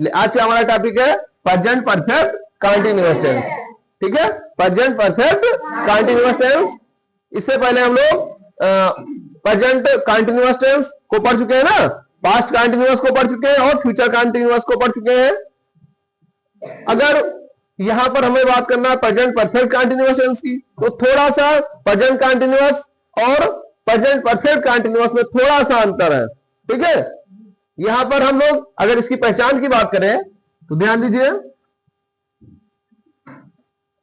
आज का हमारा टॉपिक है प्रेजेंट परफेक्ट कंटीन्यूअस टेंस। ठीक है, प्रेजेंट परफेक्ट कंटीन्यूअस टेंस। इससे पहले हम लोग प्रेजेंट कंटीन्यूअस टेंस को पढ़ चुके हैं ना, पास्ट कंटीन्यूअस को पढ़ चुके हैं और फ्यूचर कंटीन्यूअस को पढ़ चुके हैं। अगर यहां पर हमें बात करना है प्रेजेंट परफेक्ट कंटीन्यूअस टेंस की, तो थोड़ा सा प्रेजेंट कंटीन्यूअस और प्रेजेंट परफेक्ट कंटीन्यूअस में थोड़ा सा अंतर है। ठीक है, यहां पर हम लोग अगर इसकी पहचान की बात करें तो ध्यान दीजिए,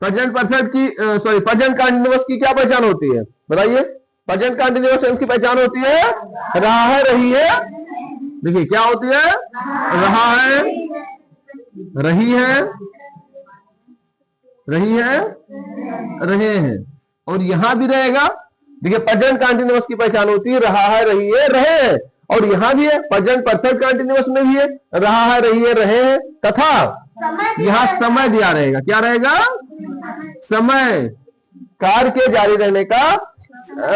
प्रेजेंट परफेक्ट की सॉरी प्रेजेंट कंटीन्यूअस की क्या पहचान होती है बताइए? प्रेजेंट कंटीन्यूअस टेंस की पहचान होती है रहा है, रही है। देखिए क्या होती है, रहा है, रही है, रही है, रहे हैं, और यहां भी रहेगा। देखिए प्रेजेंट कंटीन्यूअस की पहचान होती है रहा है, रही है, रहे हैं, और यहां भी है प्रेजेंट परफेक्ट कंटीन्यूअस में भी है रहा है, रही है, रहे हैं, तथा यहां समय दिया रहेगा। क्या रहेगा? समय, कार्य के जारी रहने का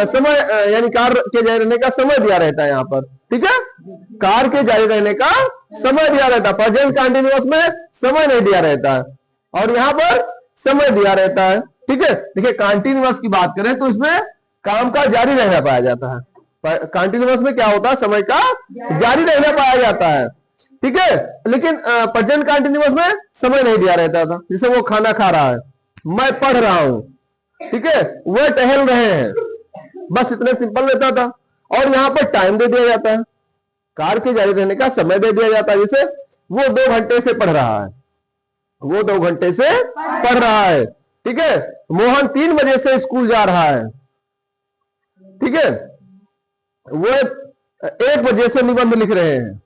समय, यानी कार्य के जारी रहने का समय दिया रहता है यहां पर। ठीक है, कार्य के जारी रहने का समय दिया रहता है। प्रेजेंट कंटीन्यूअस में समय नहीं दिया रहता है और यहां पर समय दिया रहता है। ठीक है, देखिए कंटीन्यूअस की बात करें तो इसमें काम का जारी रहना पाया जाता है। कंटीन्यूअस में क्या होता है, समय का जारी रहना पाया जाता है। ठीक है, लेकिन प्रेजेंट कंटीन्यूअस में समय नहीं दिया रहता था। जैसे वो खाना खा रहा है, मैं पढ़ रहा हूं, ठीक है, वह टहल रहे हैं, बस इतने सिंपल रहता था। और यहां पर टाइम दे दिया जाता है, कार्य के जारी रहने का समय दे दिया जाता है। जैसे वो 2 घंटे से पढ़ रहा है, वो 2 घंटे से पढ़ रहा है। ठीक है, मोहन 3 बजे से स्कूल जा रहा है। ठीक है, वो 1 बजे से निबंध लिख रहे हैं।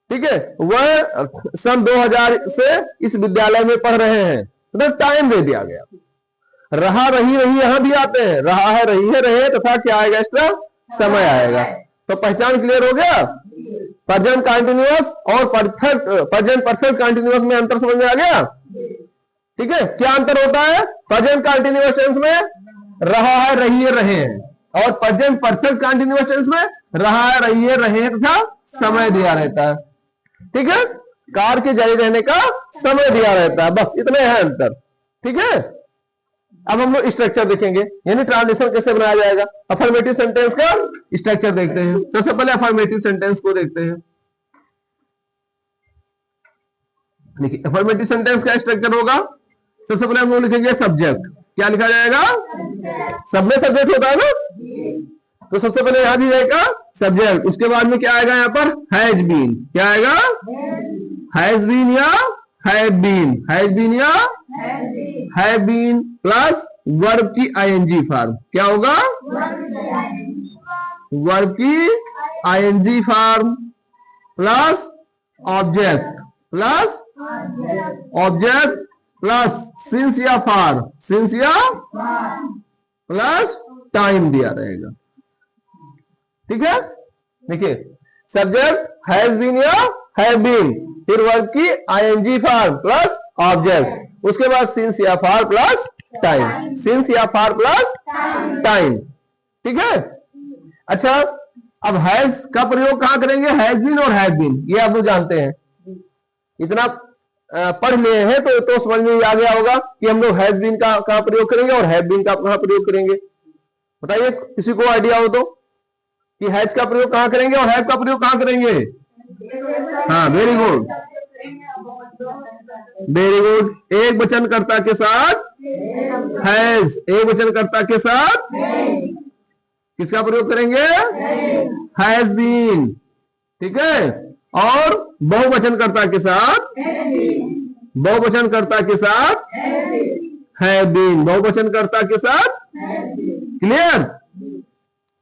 ठीक है, वह सन 2000 से इस विद्यालय में पढ़ रहे हैं। मतलब टाइम दे दिया गया। रहा, रही, रही यहां भी आते हैं, रहा है, रही है, रहे, तथा क्या आएगा एक्स्ट्रा? समय आएगा। तो पहचान क्लियर हो गया? प्रेजेंट कंटीन्यूअस और प्रेजेंट परफेक्ट कंटीन्यूअस में अंतर समझ में आ गया? ठीक है, क्या अंतर होता है? प्रेजेंट कंटीन्यूअस टेंस में रहा है, रही है, रहे हैं, और प्रेजेंट परफेक्ट कंटीन्यूअस टेंस में रहा है, रही है, रहे हैं तथा समय दिया रहता है। ठीक है, कार्य के जारी रहने का समय दिया रहता है, बस इतने हैं अंतर। ठीक है, अब हम लोग स्ट्रक्चर देखेंगे, यानी ट्रांजिशन कैसे बनाया जाएगा। अफर्मेटिव सेंटेंस का स्ट्रक्चर देखते हैं। सबसे पहले अफर्मेटिव सेंटेंस को देखते हैं। देखिए अफर्मेटिव सेंटेंस का स्ट्रक्चर होगा, सबसे पहले हम लोग लिखेंगे सब्जेक्ट। क्या लिखा जाएगा? सब में सब्जेक्ट होता है ना, तो सबसे पहले यहां भी रहेगा सब्जेक्ट। उसके बाद में क्या आएगा? यहाँ पर हैज बीन। क्या आएगा? हैज बीन या हैव बीन, हैज बीन या हैव बीन प्लस वर्ब की आईएनजी फॉर्म। क्या होगा? वर्ब की ING form plus object, plus object plus since या फॉर, सिंस या प्लस टाइम दिया रहेगा। ठीक है, देखिए सब्जेक्ट हैज बीन या हैव बीन, फिर वर्ब की आईएनजी फॉर्म प्लस ऑब्जेक्ट, उसके बाद सिंस या फॉर प्लस टाइम, सिंस या फॉर प्लस टाइम। ठीक है, अच्छा अब हैज का प्रयोग कहां करेंगे? हैज बीन और हैव बीन, ये आप लोग जानते हैं। इतना पढ़ लिए हैं तो समझ में आ गया होगा कि हम लोग हैज बीन का कहां प्रयोग करेंगे और हैव बीन का कहां प्रयोग करेंगे। बताइए किसी को आइडिया हो तो, कि हैज का प्रयोग कहां करेंगे और हैव का प्रयोग कहां करेंगे? हाँ, वेरी गुड, वेरी गुड। एक वचनकर्ता के साथ हैज, एक वचनकर्ता के साथ किसका प्रयोग करेंगे? Has been. ठीक है, और बहुवचनकर्ता के साथ, बहुवचनकर्ता के साथ हैव बीन, बहुवचनकर्ता के साथ। क्लियर?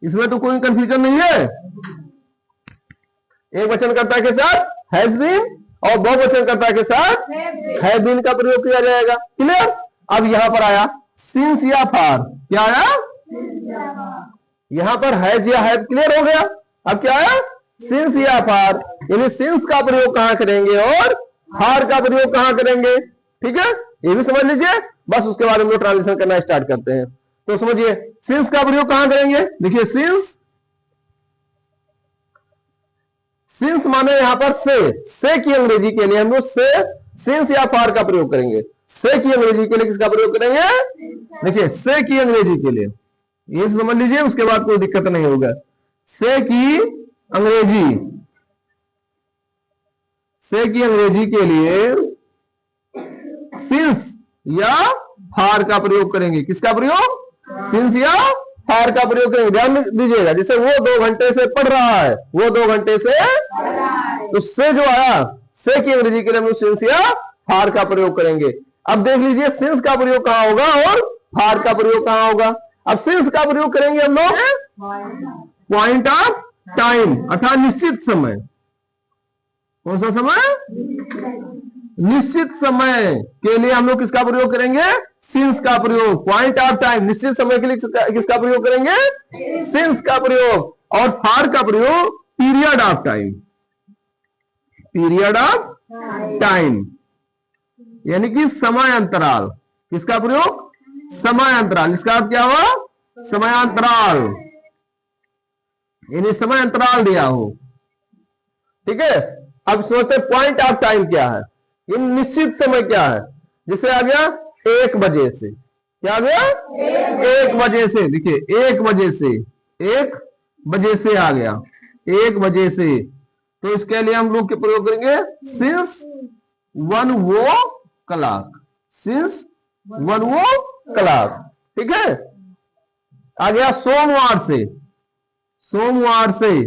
इसमें तो कोई कंफ्यूजन नहीं है। एक वचनकर्ता के साथ हैज बीन और बहुवचनकर्ता के साथ हैव बीन का प्रयोग किया जाएगा। क्लियर? अब यहां पर आया सिंस या फॉर। क्या आया? यहां पर हैज या हैव क्लियर हो गया। अब क्या आया? सिंस या फॉर, यानी सिंस का प्रयोग कहां करेंगे और फॉर का प्रयोग कहां करेंगे। ठीक है, ये भी समझ लीजिए। बस उसके बाद हम लोग ट्रांजिशन करना स्टार्ट करते हैं। तो समझिए सिंस का प्रयोग कहां करेंगे। देखिए सिंस, सिंस माने यहां पर से की अंग्रेजी के लिए हम लोग से सिंस या फार का प्रयोग करेंगे। से की अंग्रेजी के लिए किसका प्रयोग करेंगे? देखिए से की अंग्रेजी के लिए ये समझ लीजिए, उसके बाद कोई दिक्कत नहीं होगा। से की अंग्रेजी के लिए सिंस या फार का प्रयोग करेंगे। किसका प्रयोग? सिंस या फार का प्रयोग करेंगे। ध्यान दीजिएगा, जैसे वो 2 घंटे से पढ़ रहा है, वो 2 घंटे से, तो से जो आया से की अंग्रेजी के लिए हम लोग सिंस या फार का प्रयोग करेंगे। अब देख लीजिए सिंस का प्रयोग कहां होगा और फार का प्रयोग कहां होगा। अब सिंस का प्रयोग करेंगे हम लोग पॉइंट ऑफ टाइम, अर्थात निश्चित समय। कौन सा समय? निश्चित समय के लिए हम लोग किसका प्रयोग करेंगे? सिंस का प्रयोग। पॉइंट ऑफ टाइम, निश्चित समय के लिए किसका प्रयोग करेंगे? सिंस का प्रयोग। और फार का प्रयोग period of time, period of time यानी कि समय अंतराल। किसका प्रयोग? समय अंतराल। इसका अर्थ क्या हुआ? समयांतराल, यानी समय अंतराल दिया हो। ठीक है, अब सोचते पॉइंट ऑफ टाइम क्या है? ये निश्चित समय क्या है? जैसे आ गया 1 बजे से, क्या आ गया? 1 बजे से। देखिए 1 बजे से, 1 बजे से आ गया, 1 बजे से। तो इसके लिए हम लोग क्या प्रयोग करेंगे? सिंस 1 वो क्लॉक, सिंस 1 वो क्लॉक। ठीक है, आ गया सोमवार से, सोमवार से,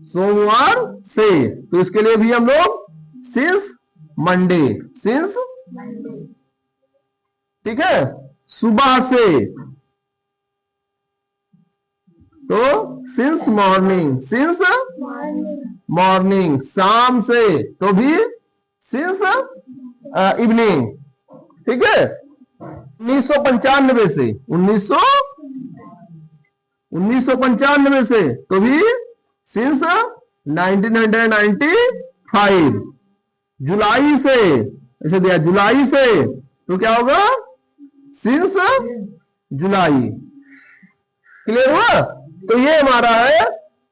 सोमवार से। तो इसके लिए भी हम लोग सिंस मंडे, सिंस, ठीक है, सुबह से, तो सिंस मॉर्निंग, सिंस मॉर्निंग। शाम से तो भी सिंस इवनिंग। ठीक है, 1995 से, 1995 से तो भी सिंस 1995। जुलाई से, ऐसे दिया जुलाई से, तो क्या होगा? सिंस जुलाई। क्लियर हुआ? तो ये हमारा है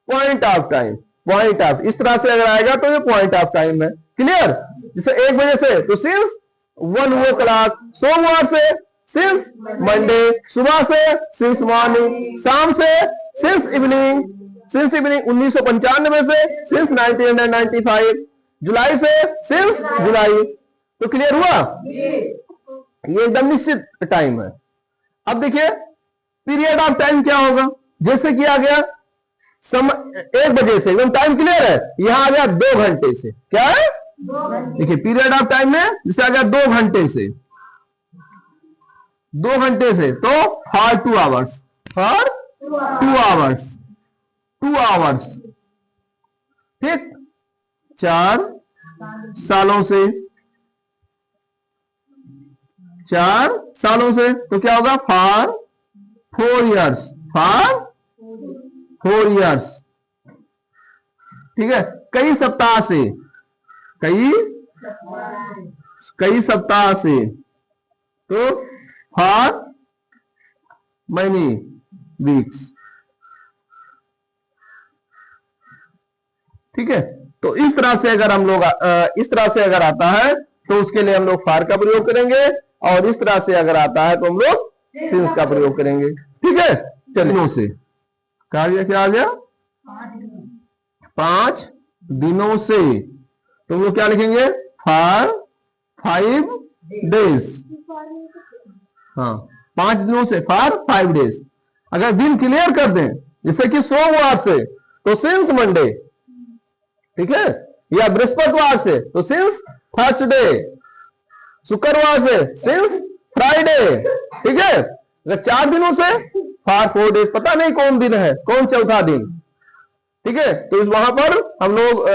point of time. Point of, इस तरह से अगर आएगा तो ये पॉइंट ऑफ टाइम है। क्लियर? जैसे 1 बजे से तो सिंस 1 वो क्लॉक, सोमवार से सिंस मंडे, सुबह से सिंस मॉर्निंग, शाम से सिंस इवनिंग, सिंस इवनिंग। 1995 से सिंस 1995, जुलाई से सिंस जुलाई। तो क्लियर हुआ? ये एकदम निश्चित टाइम है। अब देखिए पीरियड ऑफ टाइम क्या होगा? जैसे कि आ गया समय 1 बजे से, एकदम टाइम क्लियर है। यहां आ गया 2 घंटे से, क्या है? देखिए पीरियड ऑफ टाइम में जैसे आ गया 2 घंटे से, 2 घंटे से, तो for 2 hours, for 2 hours, 2 hours. ठीक, 4 सालों से, 4 सालों से, तो क्या होगा? For 4 years, for 4 years. ठीक है, कई सप्ताह से, कई सप्ताह से, तो फॉर मैनी वीक्स। ठीक है, तो इस तरह से अगर हम लोग इस तरह से अगर आता है तो उसके लिए हम लोग फार का प्रयोग करेंगे, और इस तरह से अगर आता है तो हम लोग सिंस का प्रयोग करेंगे। ठीक है, चलिए से कहा गया, क्या आ गया? 5 दिनों से, तो हम लोग क्या लिखेंगे? For 5 days. हाँ, 5 दिनों से, फॉर 5 डेज। अगर दिन क्लियर कर दें, जैसे कि सोमवार से तो सिंस मंडे, ठीक है, या बृहस्पतिवार से तो सिंस थर्सडे, शुक्रवार से सिंस फ्राइडे। ठीक है, अगर 4 दिनों से फॉर 4 डेज, पता नहीं कौन दिन है, कौन चौथा दिन। ठीक है, तो इस वहां पर हम लोग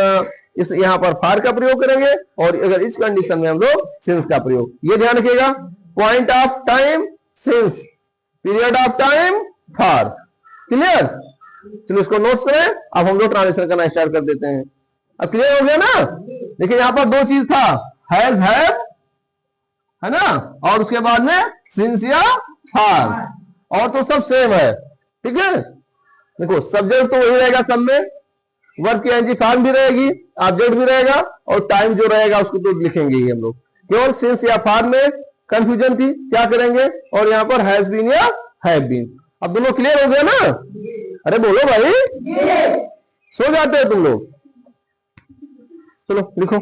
इस यहां पर फार का प्रयोग करेंगे, और अगर इस कंडीशन में हम लोग सिंस का प्रयोग। ये ध्यान रखिएगा, point of time since, period of time far. Clear? चलो इसको नोट्स करें। अब हम लोग ट्रांसलेशन करना स्टार्ट कर देते हैं। अब क्लियर हो गया ना? देखिए यहां पर 2 चीज था, हैज, हैव, है ना, और उसके बाद में सिंस या फार, और तो सब सेम है। ठीक है, देखो सब्जेक्ट तो वही रहेगा सब में, वर्ब की आईएनजी फॉर्म भी रहेगी, ऑब्जेक्ट भी रहेगा, और टाइम जो रहेगा उसको तो लिखेंगे ही हम लोग। केवल सिंस या फॉर्म में कंफ्यूजन थी, क्या करेंगे, और यहाँ पर हैज बीन या हैव बीन। अब दोनों क्लियर हो गया ना? अरे बोलो भाई, सो जाते हो तुम लोग? चलो लिखो,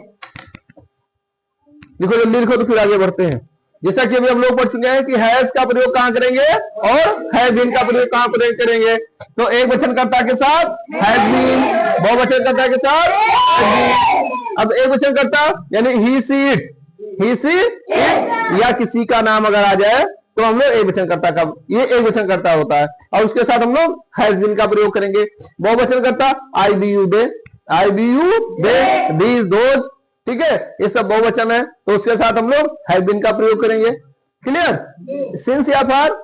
लिखो जल्दी लिखो, तो फिर आगे बढ़ते हैं। जैसा कि अभी हम लोग पढ़ चुके हैं कि हैज का प्रयोग कहां करेंगे और हैव बीन का प्रयोग कहां प्रयोग करेंगे। तो एक वचनकर्ता के साथ हैज बीन, बहुवचनकर्ता के साथ हैज बीन। अब एक वचनकर्ता यानी ही see it, he see it या किसी का नाम अगर आ जाए तो हम लोग एक वचनकर्ता का, ये एक वचनकर्ता होता है, और उसके साथ हम लोग हैज बीन का प्रयोग करेंगे। बहुवचनकर्ता I we you they, I we you they, these those, ठीक है, ये सब बहुवचन है, तो उसके साथ हम लोग हैव बीन का प्रयोग करेंगे। क्लियर? सिंस या फॉर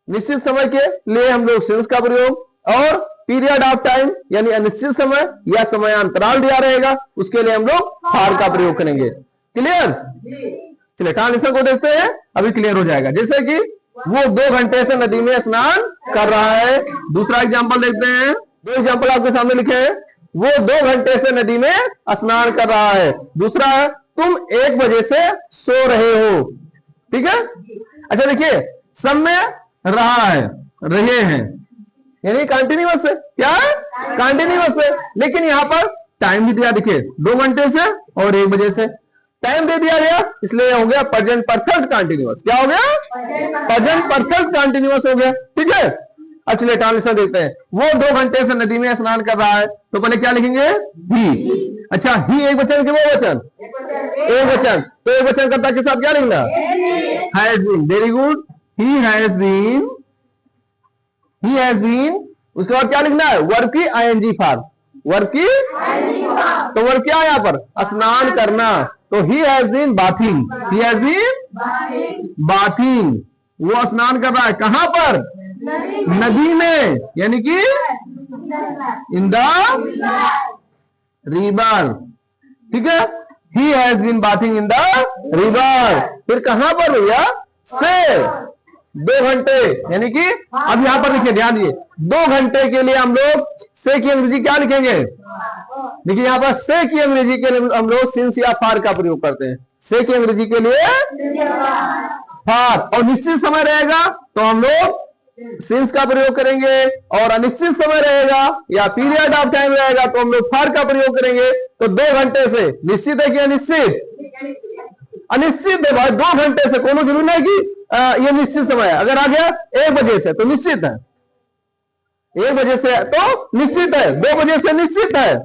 निश्चित समय के लिए हम लोग सिंस का प्रयोग, और पीरियड ऑफ टाइम यानी अनिश्चित समय या समयांतराल दिया रहेगा उसके लिए हम लोग फॉर का प्रयोग करेंगे। क्लियर? चलिए ट्रांसलेशन को देखते हैं, अभी क्लियर हो जाएगा। जैसे कि वो 2 घंटे से नदी में स्नान कर रहा है। दूसरा एग्जांपल देखते हैं, 2 एग्जांपल आपके सामने लिखे हैं। वो 2 घंटे से नदी में स्नान कर रहा है। दूसरा है तुम 1 बजे से सो रहे हो। ठीक है, अच्छा देखिए, सब में रहा है, रहे हैं, यानी कंटिन्यूअस है। क्या है? कंटिन्यूअस है, लेकिन यहां पर टाइम भी दिया, देखिए 2 घंटे से और 1 बजे से टाइम दे दिया गया, इसलिए हो गया प्रेजेंट परफेक्ट कंटिन्यूअस। क्या हो गया? प्रेजेंट परफेक्ट कंटिन्यूअस हो गया। ठीक है, अब चलिए ट्रांसलेशन देखते हैं। वो 2 घंटे से नदी में स्नान कर रहा है, तो पहले क्या लिखेंगे? ही। अच्छा, ही एक वचन के वो वचन? एक वचन, तो एक वचनकर्ता के साथ क्या लिखना? Has been. Very good, he has been, he has been. उसके बाद क्या लिखना है? वर्ब की आईएनजी फॉर्म, वर्ब की, तो वर्ब क्या है यहाँ पर? स्नान करना, तो he has been bathing, he has been bathing. वो स्नान कर रहा है, कहां पर? नदी में, यानी कि इन द रिवर। ठीक है, he has been bathing in the river. फिर कहां पर भैया? से 2 घंटे, यानी कि अब यहां पर देखिए, ध्यान दिए, 2 घंटे के लिए हम लोग से की अंग्रेजी क्या लिखेंगे? देखिए यहां पर से की अंग्रेजी के लिए हम लोग सिंस या फॉर का प्रयोग करते हैं। से की अंग्रेजी के लिए फॉर, और निश्चित समय रहेगा तो हम लोग सिंस का प्रयोग करेंगे, और अनिश्चित समय रहेगा या पीरियड ऑफ टाइम रहेगा तो हम लोग फॉर का प्रयोग करेंगे। तो 2 घंटे से निश्चित है कि अनिश्चित? अनिश्चित है भाई, 2 घंटे से, कोनो जरूरी नहीं कि ये निश्चित समय है। अगर आ गया 1 बजे से तो निश्चित है, 1 बजे से तो निश्चित है, 2 बजे से निश्चित है।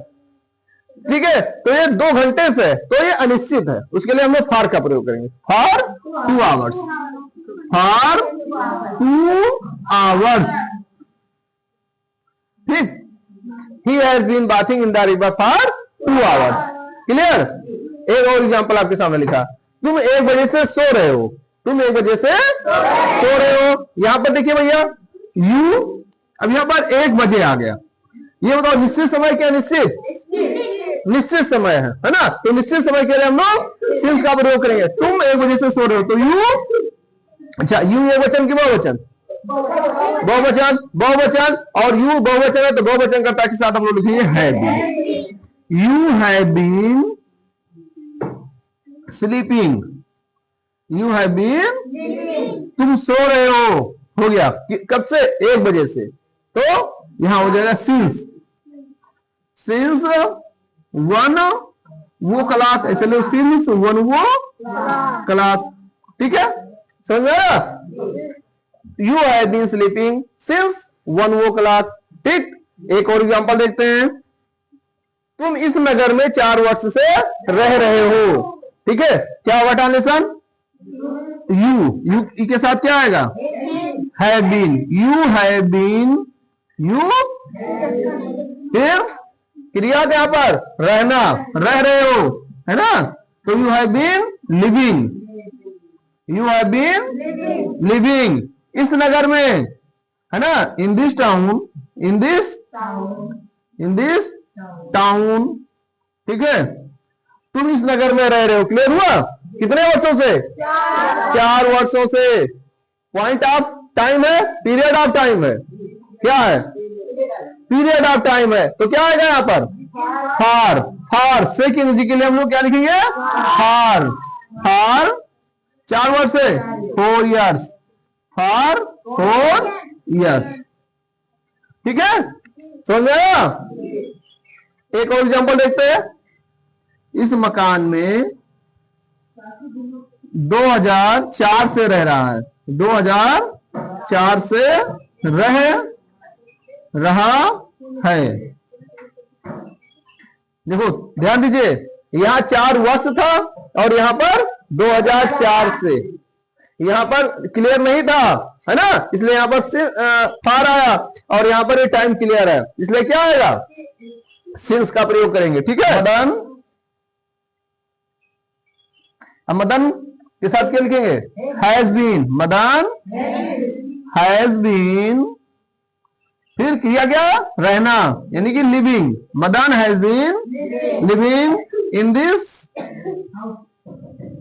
ठीक है, तो ये 2 घंटे से तो ये अनिश्चित है, उसके लिए हम लोग फॉर का प्रयोग करेंगे। For 2 hours, for 2 hours. ठीक, he has been bathing in the river for 2 hours. Clear? एक और एग्जांपल आपके सामने लिखा, तुम 1 बजे से सो रहे हो, तुम 1 बजे से सो रहे हो। यहां पर देखिए भैया, यू, अब यहां पर 1 बजे आ गया, ये बताओ निश्चित समय क्या? निश्चित, निश्चित समय है ना? तो निश्चित समय के लिए हम लोग सिंस का प्रयोग करेंगे। तुम 1 बजे से सो रहे हो, तो यू, अच्छा यू एक वचन की बहुवचन? बहुवचन, बहुवचन, और यू बहुवचन है तो बहुवचनकर्ता के साथ हम लोग लिखेंगे have been. You have been sleeping, you have been, तुम सो रहे हो गया, कब से? 1 बजे से, तो यहां हो जाएगा सिंस, सिंस 1 वो क्लॉक, ऐसे लो, सिंस 1 वो क्लॉक। ठीक है, समझ गया? You have been sleeping since 1 वो क्लॉक। ठीक, एक और एग्जांपल देखते हैं। तुम इस नगर में 4 वर्ष से रह रहे हो। ठीक है, क्या होगा ट्रांसलेशन? यू, यू के साथ क्या आएगा? Have been, you have been, you, फिर क्रिया क्या पर? रहना, रह रहे हो, है ना? तो you have been living, you have been living इस नगर में, है ना? In this town, in this, in this town. ठीक है, तुम इस नगर में रह रहे हो। क्लियर हुआ? कितने वर्षों से? 4 वर्षों से। पॉइंट ऑफ टाइम है, पीरियड ऑफ टाइम है, क्या है? पीरियड ऑफ टाइम है, तो क्या आएगा यहाँ पर फार। फार से की एनर्जी के लिए हम लोग क्या लिखेंगे फार। फार 4 वर्ड से 4 years, फार 4 years। ठीक है, समझ में आया। एक और एग्जांपल देखते हैं। इस मकान में 2004 से रह रहा है, 2004 से रह रहा है। देखो ध्यान दीजिए, यहां 4 वर्ष था और यहां पर 2004 से, यहां पर क्लियर नहीं था, है ना, इसलिए यहां पर फार आया और यहां पर ये टाइम क्लियर है, इसलिए क्या आएगा सिंस का प्रयोग करेंगे। ठीक है, मदन, अब मदन के साथ क्या लिखेंगे has been. Madan has been, फिर किया क्या रहना, यानी कि living. Madan has been living in this,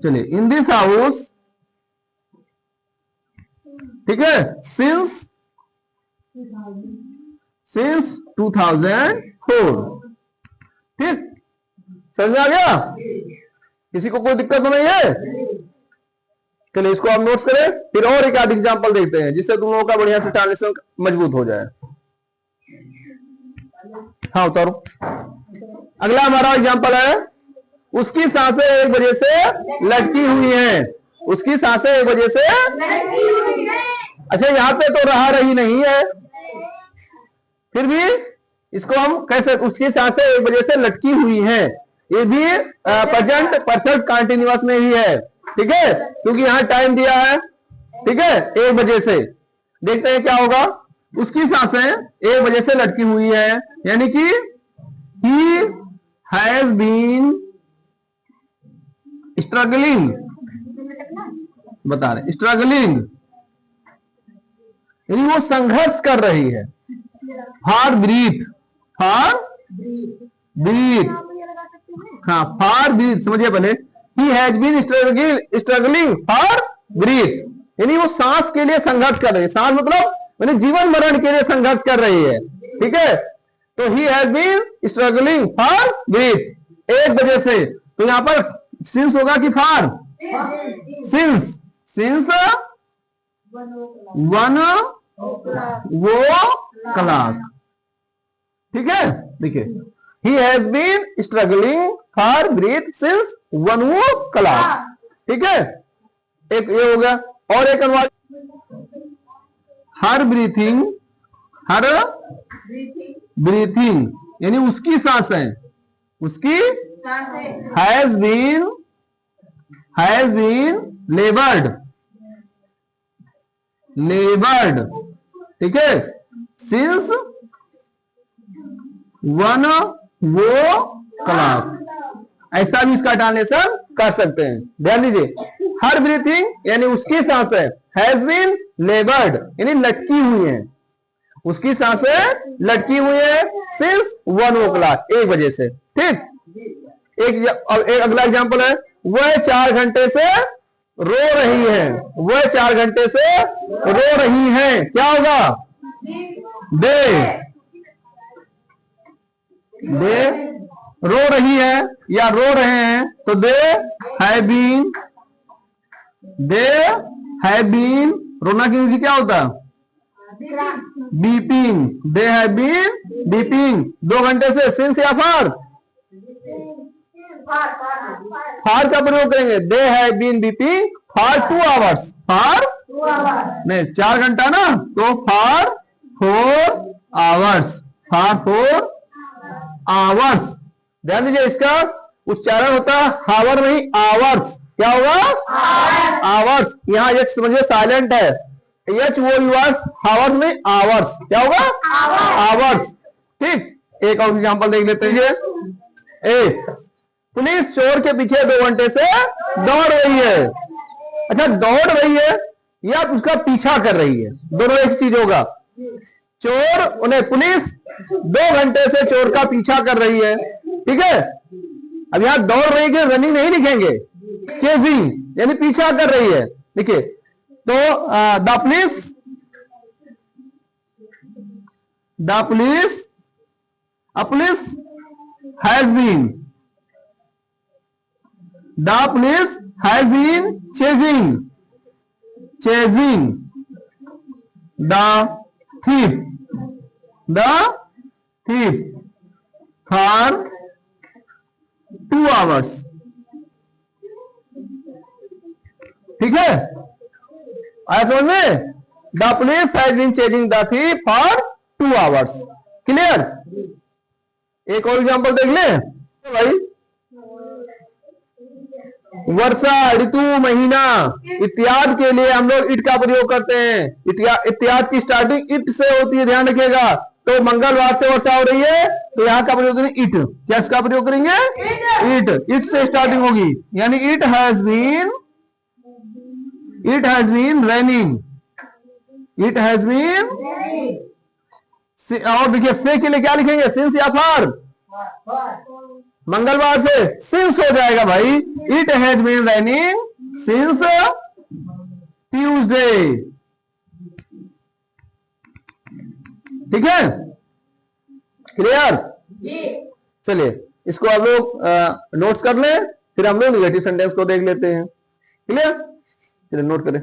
चलिए इन दिस हाउस, ठीक है, सिंस 2004। ठीक, समझ आ गया, किसी को कोई दिक्कत तो नहीं है। चलिए इसको आप नोट्स करें, फिर और एक आध एग्जांपल देखते हैं जिससे तुम लोगों का बढ़िया से ट्रांसलेशन मजबूत हो जाए। हाँ उतारो। अगला हमारा एग्जांपल है, उसकी सांसें एक वजह से लटकी हुई हैं। उसकी सांसें एक वजह से लटकी हुई हैं। अच्छा यहां पे तो रहा रही नहीं है, फिर भी इसको हम कैसे, उसकी सांसें एक वजह से लटकी हुई हैं, ये भी प्रेजेंट परफेक्ट कंटिन्यूअस में ही है। ठीक है, क्योंकि यहां टाइम दिया है। ठीक है, एक वजह से। देखते हैं क्या होगा। उसकी सांसें एक वजह से लटकी हुई है, यानी कि ही हैज बीन स्ट्रगलिंग, बता रहे स्ट्रगलिंग, यानी वो संघर्ष कर रही है। फॉर ब्रीथ, फॉर ब्रीथ, हाँ फॉर ब्रीथ, समझिए पहले। He has been struggling for breath, यानी वो सांस के लिए संघर्ष कर रही है। सांस मतलब यानी जीवन मरण के लिए संघर्ष कर रही है। ठीक है, तो he has been struggling for breath, एक वजह से। तो यहां पर सिंस होगा कि फॉर, सिंस, सिंस 1 o'clock। ठीक है, देखिए he has been struggling for breath since 1 o'clock। ठीक है, एक ये हो गया। और एक अनुवाद, हर ब्रीथिंग, हर ब्रीथिंग यानी उसकी सांसें, उसकी हैज बीन लेबर्ड, लेबर्ड। ठीक है, सिंस 1 o'clock, ऐसा भी इसका ट्रांसलेशन कर सकते हैं। ध्यान दीजिए, हर ब्रीथिंग यानी उसकी सांसें, हैज बीन लेबर्ड यानी लटकी हुई हैं, उसकी सांसें लटकी हुई है सिंस 1 o'clock, एक वजह से। ठीक, एक अगला एग्जांपल है, वह 4 घंटे से रो रही है। वह 4 घंटे से रो रही हैं, क्या होगा दे रो रही है या रो रहे हैं, तो दे हैव बीन, रोना की इंग्लिश क्या होता है beeping, they have been beeping. 2 घंटे से सिंस या फार, फार का प्रयोग करेंगे, they have been beeping for 2 hours, for नहीं 4 घंटा ना, तो फॉर 4 hours, फॉर 4 hours। ध्यान दीजिए, इसका उच्चारण होता है हावर नहीं आवर्स। क्या होगा आवर्स, यहाँ एच समझिए साइलेंट है, एच वो यूवर्स, हावर्स नहीं आवर्स। क्या होगा आवर्स। ठीक, एक और एग्जांपल देख लेते हैं। पुलिस चोर के पीछे 2 घंटे से दौड़ रही है। अच्छा, दौड़ रही है या उसका पीछा कर रही है, दोनों एक चीज होगा। चोर उन्हें, पुलिस 2 घंटे से चोर का पीछा कर रही है। ठीक है, अब यहां दौड़ रही है, रनिंग नहीं लिखेंगे, चेजिंग यानी पीछा कर रही है। देखिए, तो the police A police has been. The police has been chasing the thief for 2 hours. ठीक है, आया समझ में? The police has been chasing the thief for 2 hours. Clear? एक और एग्जांपल देख ले भाई. वर्षा ऋतु महीना इत्यादि के लिए हम लोग इट का प्रयोग करते हैं. इत्यादि की स्टार्टिंग इट से होती है, ध्यान रखिएगा. तो मंगलवार से वर्षा हो रही है तो यहां का प्रयोग करेंगे इट. क्या इसका प्रयोग करेंगे? इट से स्टार्टिंग होगी, यानी it has been raining. It has been. और देखिए से के लिए क्या लिखेंगे? सिंस या फॉर. मंगलवार से सिंस हो जाएगा भाई. It has been raining since Tuesday. ठीक है, क्लियर? चलिए इसको आप लोग नोट्स कर लें, फिर हम लोग निगेटिव सेंटेंस को देख लेते हैं. क्लियर? चलिए नोट करें.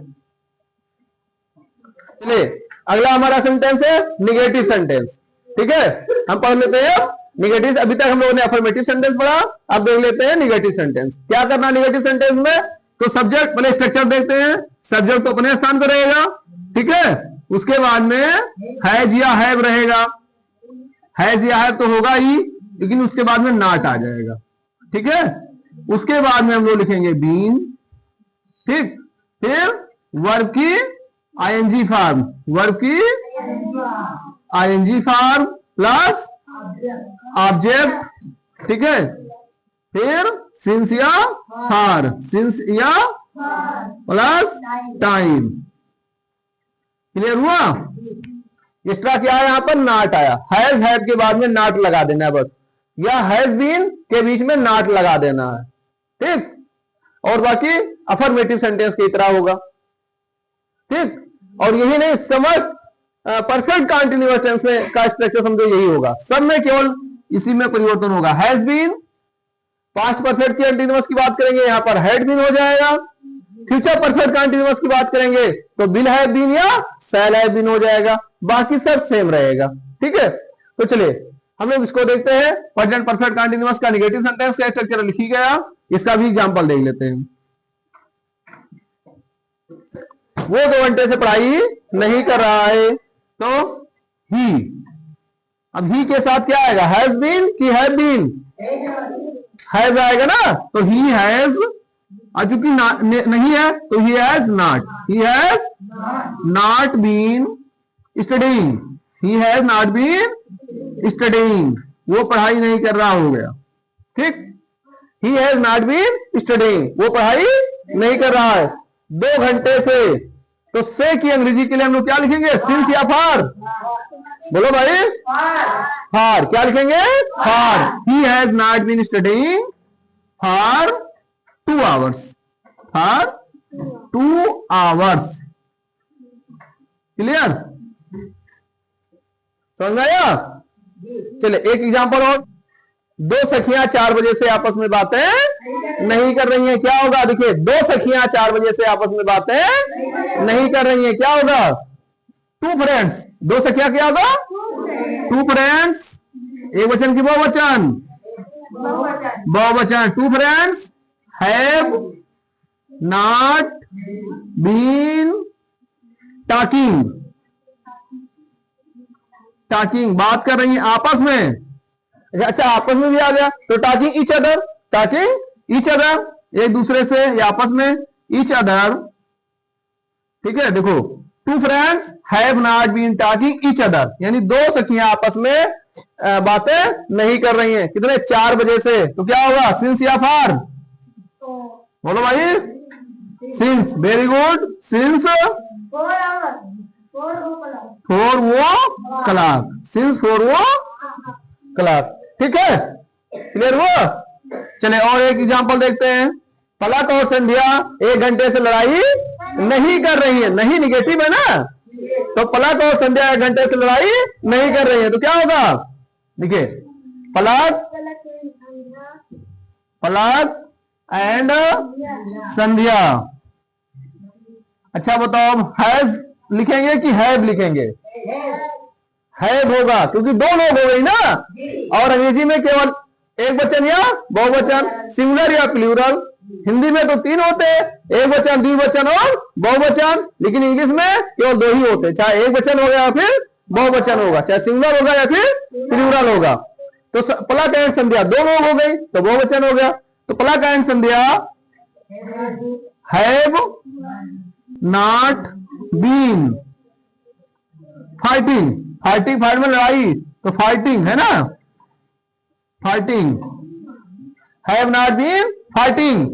चलिए अगला हमारा सेंटेंस है निगेटिव सेंटेंस. ठीक है, हम पढ़ लेते हैं निगेटिव. अभी तक हम लोगों ने अफर्मेटिव सेंटेंस पढ़ा, अब देख लेते हैं निगेटिव सेंटेंस. क्या करना निगेटिव सेंटेंस में? तो सब्जेक्ट पहले स्ट्रक्चर देखते हैं. सब्जेक्ट तो अपने स्थान पर रहेगा. ठीक है, उसके बाद में हैज या हैव रहेगा. हैज या हैव तो होगा ही, लेकिन उसके बाद में नॉट आ जाएगा. ठीक है, उसके बाद में हम लोग लिखेंगे बीन. ठीक, फिर वर्ब की आईएनजी फॉर्म. वर्ब की आईएनजी फॉर्म प्लस ऑब्जेक्ट. ठीक है, फिर सिंस या फॉर. सिंस या प्लस टाइम. क्लियर हुआ? एक्स्ट्रा क्या है यहां पर? नॉट आया. हैज हैव के बाद में नॉट लगा देना है बस, या हैज बीन के बीच में नॉट लगा देना है. ठीक, और बाकी अफर्मेटिव सेंटेंस की तरह होगा. ठीक, और यही नहीं, समस्त परफेक्ट कंटीन्यूअस टेंस में का स्ट्रक्चर समझो यही होगा. सब में केवल इसी में परिवर्तन होगा. Has been past perfect continuous की बात करेंगे, यहां पर हैड बीन हो जाएगा. फ्यूचर परफेक्ट कंटीन्यूअस की बात करेंगे तो विल हैव बीन या शैल हैव बीन हो जाएगा. बाकी सब सेम रहेगा. ठीक है, तो चलिए हम लोग इसको देखते हैं. प्रेजेंट परफेक्ट कंटीन्यूअस का निगेटिव सेंटेंस का स्ट्रक्चर लिखी गया, इसका भी एग्जांपल देख लेते हैं. वो 2 घंटे से पढ़ाई नहीं कर रहा है तो ही. अब ही के साथ क्या आएगा? हैज बीन कि हैव बीन? हैज आएगा ना, तो ही हैज. और चूंकि नहीं है तो he has not. He has not been studying. He has not been studying. वो पढ़ाई नहीं कर रहा हो गया. ठीक, he has not been studying, वो पढ़ाई नहीं कर रहा है 2 घंटे से. तो से की अंग्रेजी के लिए हम लोग क्या लिखेंगे? सिंस या फॉर? बोलो भाई. फॉर. क्या लिखेंगे? For. He has not been studying for 2 hours. For 2 hours. Clear? समझ आया? चलिए एक एग्जांपल और. 2 सखियां 4 बजे से आपस में बातें नहीं कर रही हैं. क्या होगा? देखिए 2 सखियां 4 बजे से आपस में बातें नहीं कर रही हैं. क्या होगा? 2 फ्रेंड्स. 2 सखियां क्या होगा? 2 फ्रेंड्स. एक वचन की बहुवचन. बहुवचन. 2 friends have not been talking. Talking बात कर रही है आपस में. अच्छा आपस में भी आ गया तो talking each other. Talking each other, एक दूसरे से या आपस में. Each other. ठीक है, देखो 2 friends have not been talking each other, यानी 2 सखियां आपस में बातें नहीं कर रही हैं. कितने? 4 बजे से. तो क्या होगा? सिंस या फॉर? बोलो भाई. सिंस. Very good. सिंस 4 वो क्लॉक. सिंस 4 वो क्लॉक. ठीक है, क्लियर हुआ? चले और एक एग्जांपल देखते हैं. पलक और संध्या 1 घंटे से लड़ाई नहीं कर रही है. नहीं निगेटिव है ना, तो पलक और संध्या 1 घंटे से लड़ाई नहीं कर रही है. तो क्या होगा? देखिए प्लग एंड संध्या। अच्छा बताओ, अब हैज लिखेंगे कि हैव लिखेंगे? हैव होगा, क्योंकि दो लोग हो गई ना, और अंग्रेजी में केवल एक वचन या बहुवचन, सिंगुलर या प्लूरल। हिंदी में तो तीन होते हैं, एक वचन, द्विवचन और बहुवचन, लेकिन इंग्लिश में केवल दो ही होते हैं, चाहे एक वचन होगा या फिर बहुवचन होगा, चाहे सिंगुलर होगा या फिर प्लूरल होगा। तो प्लग एंड संध्या दो लोग हो गई तो बहुवचन हो गया। तो plug and Sandhya have not been fighting, fighting fight में लड़ाई, तो फाइटिंग है ना, fighting, have not been fighting.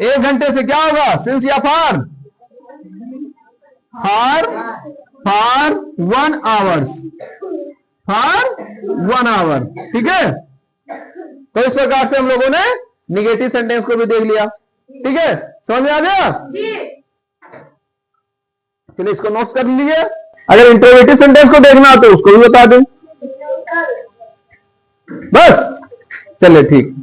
एक घंटे से क्या होगा, सिंस या फार? फार 1 आवर्स, फार 1 आवर। ठीक है, तो इस प्रकार से हम लोगों ने निगेटिव सेंटेंस को भी देख लिया। ठीक है, समझ में आ गया? चलिए इसको नोट्स कर लीजिए। अगर इंटरोगेटिव सेंटेंस को देखना हो तो उसको भी बता दें। बस चलिए ठीक।